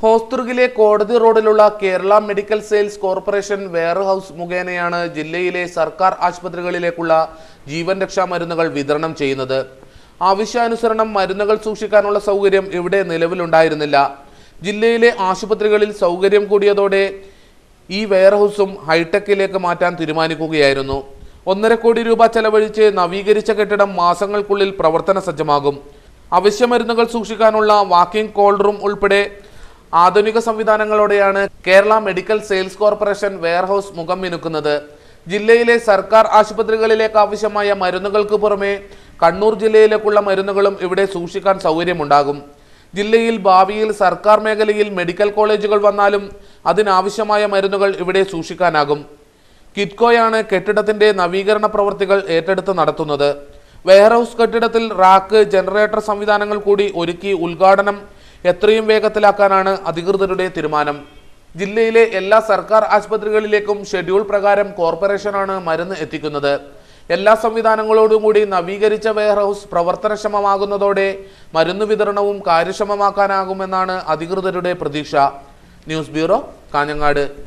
ഹോസ്ദുർഗിലെ കോടതി റോഡിലുള്ള Kerala medical sales corporation warehouse മുഖേനയാണ് ജില്ലയിലെ സർക്കാർ ആശുപത്രികളിലേക്കുള്ള ജീവൻ രക്ഷാ മരുന്നുകൾ വിതരണം ചെയ്യുന്നത്. ആവശ്യാനുസരണം മരുന്നുകൾ സൂക്ഷിക്കാനുള്ള സൗകര്യം ഇവിടെ നിലവിലുണ്ടായിരുന്നില്ല. ജില്ലയിലെ ആശുപത്രികളിൽ സൗകര്യം കൂടിയതോടെ ഈ വെയർഹൌസും ഹൈടെക്കിലേക്ക് മാറ്റാൻ തീരുമാനിക്കുകയായിരുന്നു. 1.5 കോടി രൂപ ചെലവഴിച്ച് നവീകരിച്ച കെട്ടിടം മാസങ്ങൾക്കുള്ളിൽ പ്രവർത്തന സജ്ജമാകും. അവശ്യ മരുന്നുകൾ സൂക്ഷിക്കാനുള്ള വാക്കിംഗ് കോൾഡ് റൂം ഉൾപ്പെടെ ആധുനിക സംവിധാനങ്ങളോടെയാണ് Kerala medical sales corporation warehouse മുഖം മിനുക്കുന്നത്. ജില്ലയിലെ സർക്കാർ ആശുപത്രികളിലേക്ക് ആവശ്യമായ മരുന്നുകൾക്ക് പുറമെ കണ്ണൂർ ജില്ലയിലേക്കുള്ള മരുന്നുകളും ഇവിടെ സൂക്ഷിക്കാൻ സൗകര്യമുണ്ടാകും. ജില്ലയിൽ ഭാവിയിൽ സർക്കാർ മേഖലയിൽ മെഡിക്കൽ കോളേജുകൾ വന്നാലും അതിനാവശ്യമായ മരുന്നുകൾ ഇവിടെ സൂക്ഷിക്കാനാകും. കിറ്റ്കോയാണ് കെട്ടിടത്തിന്റെ നവീകരണ പ്രവൃത്തികൾ ഏറ്റെടുത്ത് നടത്തുന്നത്. വെയർഹൌസ് കെട്ടിടത്തിൽ റാക്ക്, ജനറേറ്റർ സംവിധാനങ്ങൾ കൂടി ഒരുക്കി ഉദ്ഘാടനം എത്രയും വേഗത്തിലാക്കാനാണ് അധികൃതരുടെ തീരുമാനം. ജില്ലയിലെ എല്ലാ സർക്കാർ ആശുപത്രികളിലേക്കും ഷെഡ്യൂൾ പ്രകാരം കോർപ്പറേഷനാണ് മരുന്ന് എത്തിക്കുന്നത്. എല്ലാ സംവിധാനങ്ങളോടും കൂടി നവീകരിച്ച വെയർഹൌസ് പ്രവർത്തനക്ഷമമാകുന്നതോടെ മരുന്ന് വിതരണവും കാര്യക്ഷമമാക്കാനാകുമെന്നാണ് അധികൃതരുടെ പ്രതീക്ഷ. News bureau, Kanhangad.